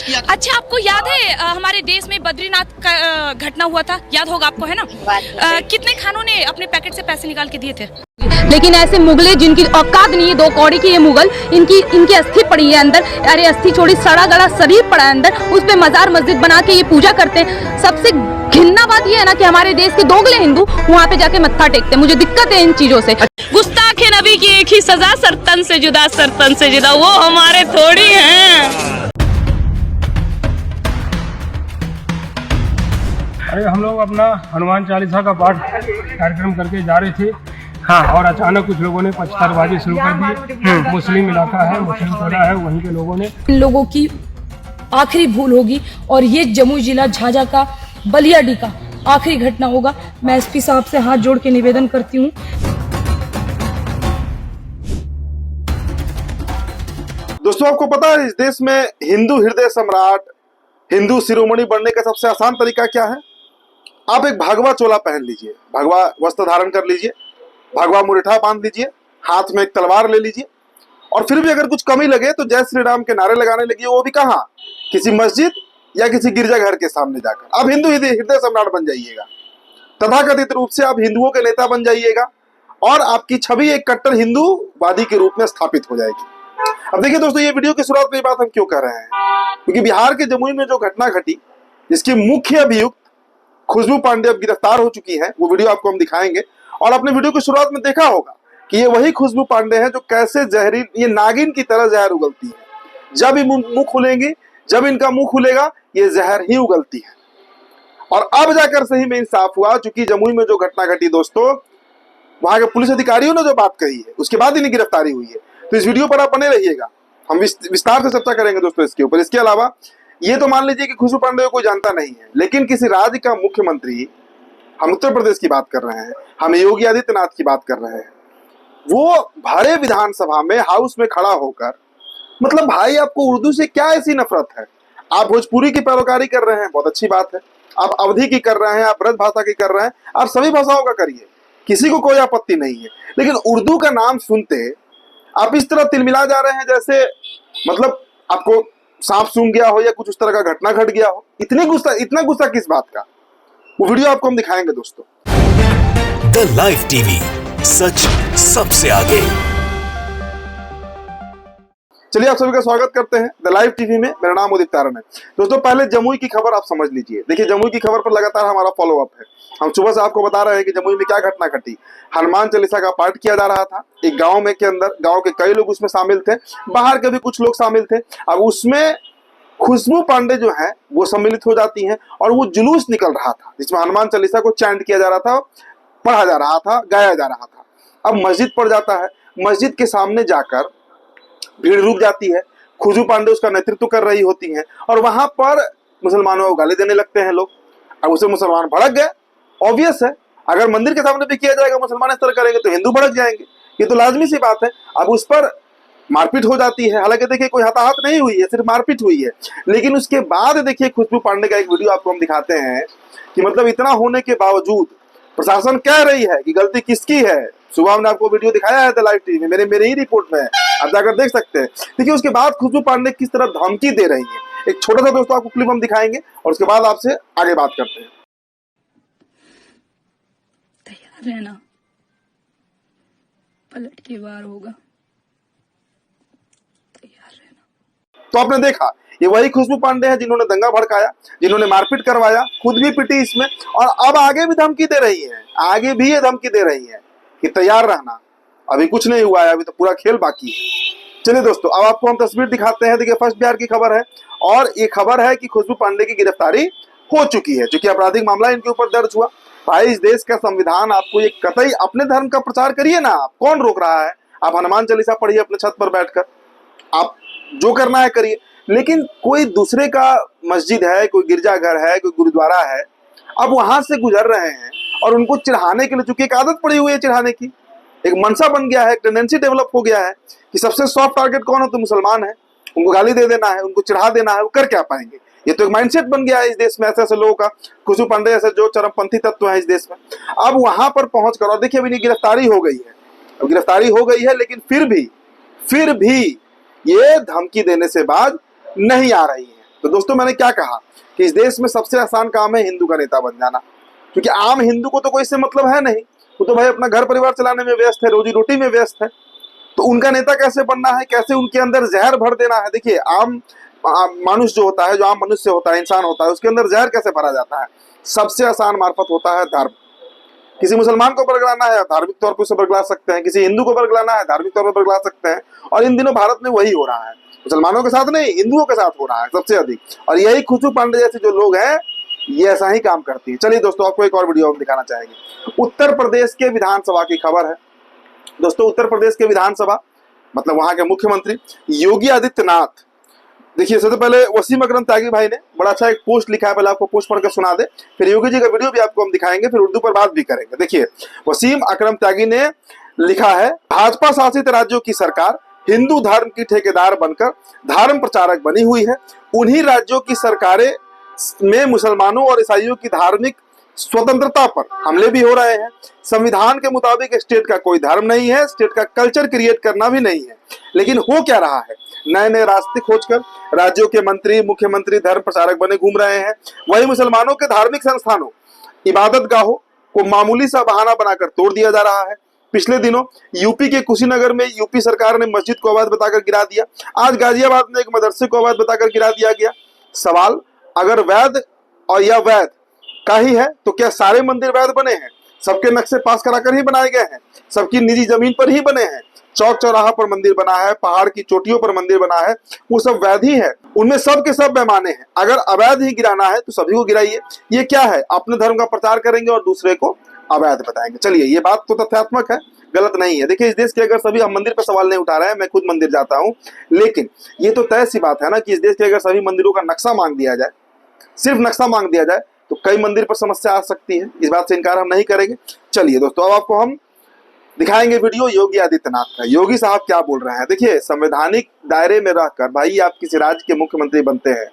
अच्छा, आपको याद है हमारे देश में बद्रीनाथ का घटना हुआ था, याद होगा आपको, है ना? कितने खानों ने अपने पैकेट से पैसे निकाल के दिए थे? लेकिन ऐसे मुगले जिनकी औकात नहीं है, 2 कौड़ी की ये मुगल, इनकी अस्थि पड़ी है अंदर। अरे अस्थि छोड़ी, सड़ा गला शरीर पड़ा है अंदर, उस पे मजार मस्जिद बना के ये पूजा करते हैं। सबसे घिन्ना बात ये है ना कि हमारे देश के दोगले हिंदू वहाँ पे जाके मत्था टेकते हैं। मुझे दिक्कत है इन चीजों से। गुस्ताखे नबी की एक ही सजा, सरतन से जुदा, सरतन से जुदा, वो हमारे थोड़ी हैं। अरे हम लोग अपना हनुमान चालीसा का पाठ कार्यक्रम करके जा रहे थे। हाँ, और अचानक कुछ लोगों ने पत्थरबाजी शुरू कर दी। मुस्लिम इलाका है, मुस्लिम टोला है, वहीं के लोगों ने। इन लोगों की आखिरी भूल होगी और ये जमुई जिला झाझा का बलियाडी का आखिरी घटना होगा। मैं एसपी साहब से हाथ जोड़ के निवेदन करती हूँ। दोस्तों, आपको पता है इस देश में हिंदू हृदय सम्राट, हिंदू शिरोमणि बनने का सबसे आसान तरीका क्या है? आप एक भगवा चोला पहन लीजिए, भगवा वस्त्र धारण कर लीजिए, भगवा मुरेठा बांध लीजिए, हाथ में एक तलवार ले लीजिए, और फिर भी अगर कुछ कमी लगे तो जय श्री राम के नारे लगाने लगिए। वो भी कहाँ? किसी मस्जिद या किसी गिरजाघर के सामने जाकर। आप हिंदू हृदय सम्राट बन जाइएगा, तथाकथित रूप से आप हिंदुओं के नेता बन जाइएगा, और आपकी छवि एक कट्टर हिंदूवादी के रूप में स्थापित हो जाएगी। अब देखिए दोस्तों, ये वीडियो की शुरुआत में ये बात हम क्यों कर रहे हैं? क्योंकि बिहार के जमुई में जो घटना घटी, जिसकी मुख्य अभियुक्त खुशबू पांडे अब गिरफ्तार हो चुकी है, वो वीडियो आपको हम दिखाएंगे। और अपने वीडियो की शुरुआत में देखा होगा कि ये वही खुशबू पांडे हैं जो कैसे जहरीली, ये नागिन की तरह जहर उगलती है। जब ही मुंह खुलेंगी, जब इनका मुंह खुलेगा, ये जहर ही उगलती है। और अब जाकर सही में इंसाफ हुआ, चूंकि जमुई में जो घटना घटी दोस्तों, वहां के पुलिस अधिकारियों ने जो बात कही है, उसके बाद इन्हें गिरफ्तारी हुई है। तो इस वीडियो पर आप बने रहिएगा, हम विस्तार से चर्चा करेंगे दोस्तों इसके ऊपर। इसके अलावा ये तो मान लीजिए कि खुशबू पांडे को कोई जानता नहीं है, लेकिन किसी राज्य का मुख्यमंत्री, हम उत्तर प्रदेश की बात कर रहे हैं, हम योगी आदित्यनाथ की बात कर रहे हैं, वो भरे विधानसभा में हाउस में खड़ा होकर, मतलब भाई आपको उर्दू से क्या ऐसी नफरत है? आप भोजपुरी की पैरोकारी कर रहे हैं, बहुत अच्छी बात है। आप अवधी की कर रहे हैं, आप ब्रज भाषा की कर रहे हैं, आप सभी भाषाओं का करिए, किसी को कोई आपत्ति नहीं है। लेकिन उर्दू का नाम सुनते आप इस तरह तिलमिला जा रहे हैं जैसे मतलब आपको सांप सूंघ गया हो या कुछ उस तरह का घटना घट गया हो। इतना गुस्सा किस बात का? वो वीडियो आपको हम दिखाएंगे दोस्तों। द लाइव टीवी, सच सबसे आगे। चलिए आप सभी का स्वागत करते हैं द लाइव टीवी में। मेरा नाम उदित तारण है। दोस्तों, पहले जमुई की खबर आप समझ लीजिए। देखिए, जमुई की खबर पर लगातार हमारा फॉलोअप है। हम सुबह से आपको बता रहे हैं कि जमुई में क्या घटना घटी। हनुमान चालीसा का पाठ किया जा रहा था एक गांव में के अंदर। गांव के कई लोग उसमें शामिल थे, बाहर के भी कुछ लोग शामिल थे। अब उसमें खुशबू पांडे जो है वो सम्मिलित हो जाती हैं, और वो जुलूस निकल रहा था जिसमें हनुमान चालीसा को चैंट किया जा रहा था, पढ़ा जा रहा था, गाया जा रहा था। अब मस्जिद पड़ जाता है। मस्जिद के सामने जाकर भीड़ रुक जाती है। खुशबू पांडे उसका नेतृत्व कर रही होती हैं, और वहां पर मुसलमानों को गाली देने लगते हैं लोग। अब उसे मुसलमान भड़क गए। ऑब्वियस है, अगर मंदिर के सामने भी किया जाएगा, मुसलमान इस तरह करेंगे तो हिंदू भड़क जाएंगे, ये तो लाजमी सी बात है। अब उस पर मारपीट हो जाती है। हालांकि देखिए, कोई हताहत नहीं हुई है, सिर्फ मारपीट हुई है। लेकिन उसके बाद देखिए, खुशबू पांडे का एक वीडियो आपको हम दिखाते हैं कि मतलब इतना होने के बावजूद प्रशासन कह रही है कि गलती किसकी है। सुबह हमने आपको वीडियो दिखाया है द लाइव टीवी में, मेरे ही रिपोर्ट में है, आप जाकर देख सकते हैं। देखिए, उसके बाद खुशबू पांडे किस तरह धमकी दे रही है। एक छोटा सा दोस्तों आपको क्लिप हम दिखाएंगे, और उसके बाद आपसे आगे बात करते हैं। तैयार रहना, पलट के वार होगा, तैयार रहना। तो आपने देखा, ये वही खुशबू पांडे हैं जिन्होंने दंगा भड़काया, जिन्होंने मारपीट करवाया, खुद भी पिटी इसमें, और अब आगे भी धमकी दे रही है। आगे भी ये धमकी दे रही है कि तैयार रहना, अभी कुछ नहीं हुआ है, अभी तो पूरा खेल बाकी है। चलिए दोस्तों, अब आपको हम तस्वीर दिखाते हैं। देखिए, फर्स्ट बिहार की खबर है, और ये खबर है कि खुशबू पांडे की गिरफ्तारी हो चुकी है, क्योंकि आपराधिक मामला इनके ऊपर दर्ज हुआ। भाई, इस देश का संविधान आपको ये कतई, अपने धर्म का प्रचार करिए ना, आप कौन रोक रहा है? आप हनुमान चालीसा पढ़िए अपने छत पर बैठकर, आप जो करना है करिए। लेकिन कोई दूसरे का मस्जिद है, कोई गिरजाघर है, कोई गुरुद्वारा है, अब वहां से गुजर रहे हैं और उनको चिढ़ाने के लिए, चूंकि एक आदत पड़ी हुई है चिढ़ाने की, एक मनसा बन गया है, टेंडेंसी डेवलप हो गया है कि सबसे सॉफ्ट टारगेट कौन हो? तो मुसलमान है, उनको गाली दे देना है, उनको चिढ़ा देना है। वो कर क्या पाएंगे? ये तो एक माइंडसेट बन गया है इस देश में, ऐसे ऐसे लोगों का। खुशबू पांडे ऐसे जो चरमपंथी तत्व है इस देश में, अब वहां पर पहुंचकर, और देखिए, अभी गिरफ्तारी हो गई है। अब गिरफ्तारी हो गई है, लेकिन फिर भी ये धमकी देने से बाज नहीं आ रही है। तो दोस्तों मैंने क्या कहा कि इस देश में सबसे आसान काम है हिंदू का नेता बन जाना, क्योंकि आम हिंदू को तो कोई इससे मतलब है नहीं, वो तो भाई अपना घर परिवार चलाने में व्यस्त है, रोजी रोटी में व्यस्त है। तो उनका नेता कैसे बनना है, कैसे उनके अंदर जहर भर देना है। देखिए आम मनुष्य जो होता है, जो आम मनुष्य होता है, इंसान होता है, उसके अंदर जहर कैसे भरा जाता है। सबसे आसान मार्फत होता है धर्म। किसी मुसलमान को बरगलाना है धार्मिक तौर पर उसे बरगला सकते हैं, किसी हिंदू को बरगलाना है धार्मिक तौर पर बरगला सकते हैं। और इन दिनों भारत में वही हो रहा है, मुसलमानों के साथ नहीं हिंदुओं के साथ हो रहा है सबसे अधिक। और यही खुशबू पांडे जैसे जो लोग हैं ये ऐसा ही काम करती है। चलिए दोस्तों आपको एक और वीडियो हम दिखाना चाहेंगे। उत्तर प्रदेश के विधानसभा की खबर है दोस्तों। उत्तर प्रदेश के विधानसभा मतलब वहां के मुख्यमंत्री योगी आदित्यनाथ, देखिए सबसे पहले वसीम अकरम त्यागी भाई ने बड़ा अच्छा एक पोस्ट लिखा है, पहले आपको पोस्ट पढ़ के सुना दे, फिर योगी जी का वीडियो भी आपको हम दिखाएंगे, फिर उर्दू पर बात भी करेंगे। देखिए वसीम अकरम त्यागी ने लिखा है, भाजपा शासित राज्यों की सरकार हिंदू धर्म की ठेकेदार बनकर धर्म प्रचारक बनी हुई है। उन्हीं राज्यों की सरकारें में मुसलमानों और ईसाइयों की धार्मिक स्वतंत्रता पर हमले भी हो रहे हैं। संविधान के मुताबिक स्टेट का कोई धर्म नहीं है, स्टेट का कल्चर क्रिएट करना भी नहीं है। लेकिन हो क्या रहा है, नए नए रास्ते खोजकर राज्यों के मंत्री मुख्यमंत्री धर्म प्रचारक बने घूम रहे हैं। वही मुसलमानों के धार्मिक संस्थानों इबादत गाहों को मामूली सा बहाना बनाकर तोड़ दिया जा रहा है। पिछले दिनों यूपी के कुशीनगर में यूपी सरकार ने मस्जिद को अवैध बताकर गिरा दिया। आज गाजियाबाद में एक मदरसे को अवैध बताकर गिरा दिया गया। सवाल, अगर वैध और यह वैध का ही है तो क्या सारे मंदिर वैध बने हैं? सबके नक्शे पास कराकर ही बनाए गए हैं, सबकी निजी जमीन पर ही बने हैं। चौक चौराहा पर मंदिर बना है, पहाड़ की चोटियों पर मंदिर बना है, वो सब वैध ही है, उनमें सब के सब बेमाने हैं। अगर अवैध ही गिराना है तो सभी को गिराइए। ये क्या है, अपने धर्म का प्रचार करेंगे और दूसरे को अवैध बताएंगे। चलिए ये बात तो तथ्यात्मक है, गलत नहीं है। देखिए इस देश के अगर सभी, हम मंदिर पर सवाल नहीं उठा रहे हैं, मैं खुद मंदिर जाता हूँ, लेकिन ये तो तय सी बात है ना कि इस देश के अगर सभी मंदिरों का नक्शा मांग दिया जाए, सिर्फ नक्शा मांग दिया जाए, तो कई मंदिर पर समस्या आ सकती है। इस बात से इनकार हम नहीं करेंगे। चलिए दोस्तों अब आपको हम दिखाएंगे वीडियो योगी आदित्यनाथ का। योगी साहब क्या बोल रहे हैं, देखिए संवैधानिक दायरे में रहकर भाई आप किसी राज्य के मुख्यमंत्री बनते हैं,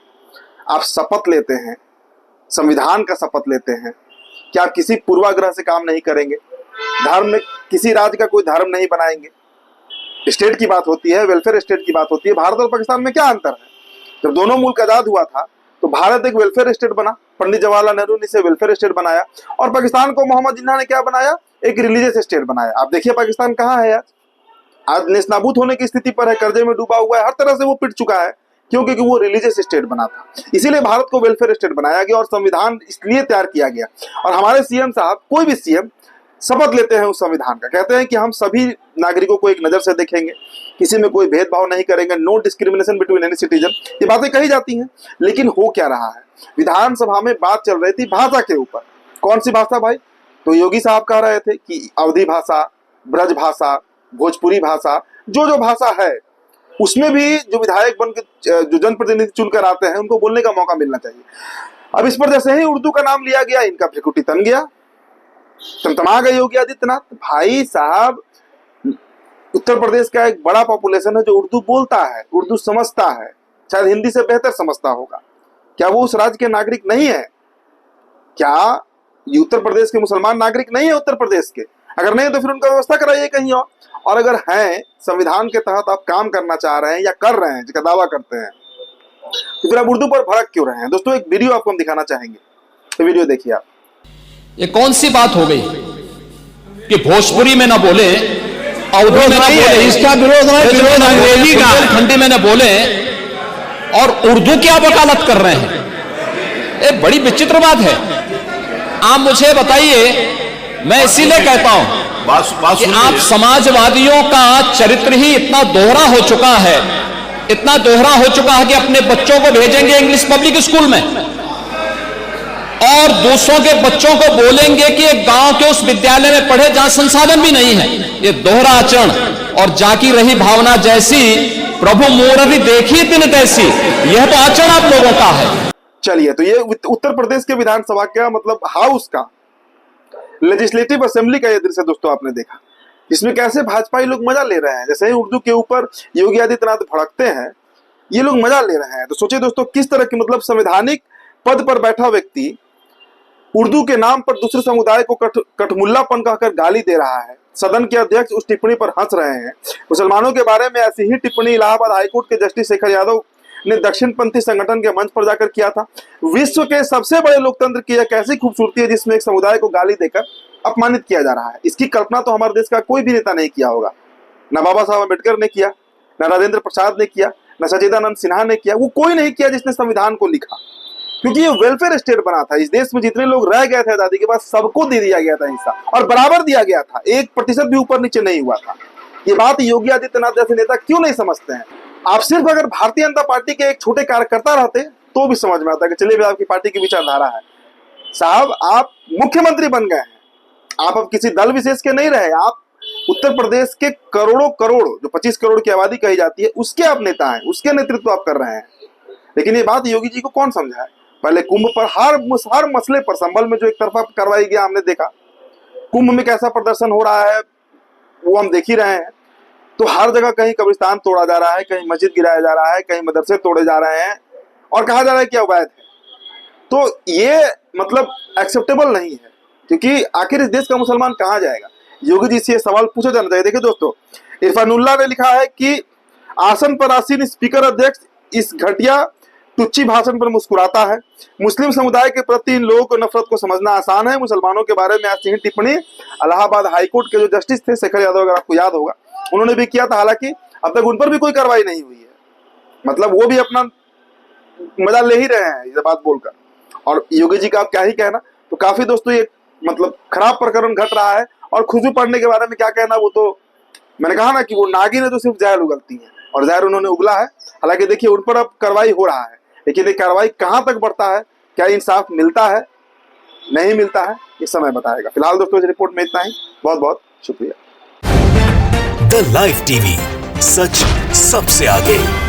आप शपथ लेते हैं, संविधान का शपथ लेते हैं, क्या आप किसी पूर्वाग्रह से काम नहीं करेंगे? धर्म में किसी राज्य का कोई धर्म नहीं बनाएंगे। स्टेट की बात होती है, वेलफेयर स्टेट की बात होती है। भारत और पाकिस्तान में क्या अंतर है? जब दोनों मुल्क आजाद हुआ था तो भारत एक वेलफेयर स्टेट बना, पंडित जवाहरलाल नेहरू ने इसे वेलफेयर स्टेट बनाया, और पाकिस्तान को मोहम्मद जिन्ना ने क्या बनाया, एक रिलीजियस स्टेट बनाया। आप देखिए पाकिस्तान कहाँ है आज नेस्तनाबूद होने की स्थिति पर है, कर्जे में डूबा हुआ है, हर तरह से वो पिट चुका है। क्यों? क्योंकि वो रिलीजियस स्टेट बना था। इसीलिए भारत को वेलफेयर स्टेट बनाया गया और संविधान इसलिए तैयार किया गया। और हमारे सीएम साहब, कोई भी सीएम शपथ लेते हैं उस संविधान का, कहते हैं कि हम सभी नागरिकों को एक नजर से देखेंगे, किसी में कोई भेदभाव नहीं करेंगे, no discrimination between any citizen. ये बातें कही जाती हैं, लेकिन हो क्या रहा है, विधानसभा में बात चल रही थी भाषा के ऊपर। कौन सी भाषा भाई? तो योगी साहब कह रहे थे कि अवधी भाषा, ब्रज भाषा, भोजपुरी भाषा, जो भाषा है उसमें भी जो विधायक बन के, जो जनप्रतिनिधि चुनकर आते हैं, उनको बोलने का मौका मिलना चाहिए। अब इस पर जैसे ही उर्दू का नाम लिया गया, इनका भ्रिकुटी तन गया, तमतमा गए योगी आदित्यनाथ। भाई साहब उत्तर प्रदेश का एक बड़ा पॉपुलेशन है जो उर्दू बोलता है, उर्दू समझता है, शायद हिंदी से बेहतर समझता होगा। क्या वो उस राज्य के नागरिक नहीं है? क्या ये उत्तर प्रदेश के मुसलमान नागरिक नहीं है उत्तर प्रदेश के? अगर नहीं तो फिर उनका व्यवस्था कराइए कहीं और अगर हैं, संविधान के तहत आप काम करना चाह रहे हैं या कर रहे हैं, जिसका दावा करते हैं, तो फिर आप उर्दू पर भड़क क्यों रहे हैं? दोस्तों एक वीडियो आपको हम दिखाना चाहेंगे, तो वीडियो देखिए आप। ये कौन सी बात हो गई कि भोजपुरी में ना बोले, अवधी में ना बोले, इसका विरोध अंग्रेजी का खंडी में ना बोले और उर्दू की आप वकालत कर रहे हैं? ये बड़ी विचित्र बात है। आप मुझे बताइए, मैं इसीलिए कहता हूं कि आप समाजवादियों का चरित्र ही इतना दोहरा हो चुका है, इतना दोहरा हो चुका है कि अपने बच्चों को भेजेंगे इंग्लिश पब्लिक स्कूल में और दूसरों के बच्चों को बोलेंगे कि एक गांव के उस विद्यालय में पढ़े जहां संसाधन भी नहीं है। ये दोहरा आचरण और जाकी रही भावना जैसी प्रभु मोररी देखी दिन तैसी, यह तो आचरण आप लोगों का है। चलिए, तो ये उत्तर प्रदेश के विधानसभा का मतलब हाउस का, लेजिस्लेटिव असेंबली का ये दृश्य दोस्तों आपने देखा, इसमें कैसे भाजपाई लोग मजा ले रहे हैं। जैसे ही उर्दू के ऊपर योगी आदित्यनाथ भड़कते हैं, ये लोग मजा ले रहे हैं। तो सोचिए दोस्तों किस तरह की, मतलब संवैधानिक पद पर बैठा व्यक्ति उर्दू के नाम पर दूसरे समुदाय को कठमुल्लापन कहकर गाली दे रहा है। सदन के अध्यक्ष उस टिप्पणी पर हंस रहे हैं। मुसलमानों के बारे में ऐसी ही टिप्पणी इलाहाबाद हाईकोर्ट के जस्टिस शेखर यादव ने दक्षिणपंथी संगठन के मंच पर जाकर किया था। विश्व के सबसे बड़े लोकतंत्र की एक ऐसी खूबसूरती है जिसमें एक समुदाय को गाली देकर अपमानित किया जा रहा है। इसकी कल्पना तो हमारे देश का कोई भी नेता नहीं किया होगा। न बाबा साहब अम्बेडकर ने किया, न राजेंद्र प्रसाद ने किया, न सच्चिदानंद सिन्हा ने किया। वो कोई नहीं किया जिसने संविधान को लिखा, क्योंकि ये वेलफेयर स्टेट बना था। इस देश में जितने लोग रह गए थे आजादी के बाद सबको दे दिया गया था हिस्सा, और बराबर दिया गया था, 1% भी ऊपर नीचे नहीं हुआ था। ये बात योगी आदित्यनाथ जैसे नेता क्यों नहीं समझते हैं? आप सिर्फ अगर भारतीय जनता पार्टी के एक छोटे कार्यकर्ता रहते तो भी समझ में आता कि चलिए आपकी पार्टी की विचारधारा है। साहब, आप मुख्यमंत्री बन गए हैं, आप अब किसी दल विशेष के नहीं रहे, आप उत्तर प्रदेश के करोड़ों करोड़, जो 25 करोड़ की आबादी कही जाती है, उसके आप नेता हैं, उसके नेतृत्व आप कर रहे हैं। लेकिन ये बात योगी जी को कौन समझाए? पहले कुंभ पर हर मसले पर संभल में जो एक तरफा करवाई गया हमने देखा, कुंभ में कैसा प्रदर्शन हो रहा है वो हम देख ही रहे हैं। तो हर जगह कहीं कब्रिस्तान तोड़ा जा रहा है, कहीं मस्जिद गिराया जा रहा है, कहीं मदरसे तोड़े जा रहे हैं और कहा जा रहा है कि अवैध है। तो ये मतलब एक्सेप्टेबल नहीं है, क्योंकि आखिर इस देश का मुसलमान कहाँ जाएगा? योगी जी से सवाल पूछा जाना चाहिए। देखिए दोस्तों, इरफानुल्लाह ने लिखा है कि आसन पर आसीन स्पीकर अध्यक्ष इस घटिया तुच्छी भाषण पर मुस्कुराता है। मुस्लिम समुदाय के प्रति इन लोगों को नफरत को समझना आसान है। मुसलमानों के बारे में ऐसी ही टिप्पणी इलाहाबाद हाईकोर्ट के जो जस्टिस थे शेखर यादव, अगर आपको याद होगा, उन्होंने भी किया था। हालांकि अब तक उन पर भी कोई कार्रवाई नहीं हुई है, मतलब वो भी अपना मजा ले ही रहे हैं ये बात बोलकर। और योगी जी का आप क्या ही कहना। तो काफी दोस्तों ये मतलब खराब प्रकरण घट रहा है। और खुशबू पढ़ने के बारे में क्या कहना, वो तो मैंने कहा ना कि वो नागिन है तो सिर्फ जहर उगलती है, और जहर उन्होंने उगला है। हालांकि देखिए उन पर अब कार्रवाई हो रहा है, लेकिन ये कार्रवाई कहां तक बढ़ता है, क्या इंसाफ मिलता है नहीं मिलता है, ये समय बताएगा। फिलहाल दोस्तों इस रिपोर्ट में इतना ही। बहुत बहुत शुक्रिया। द लाइव टीवी, सच सबसे आगे।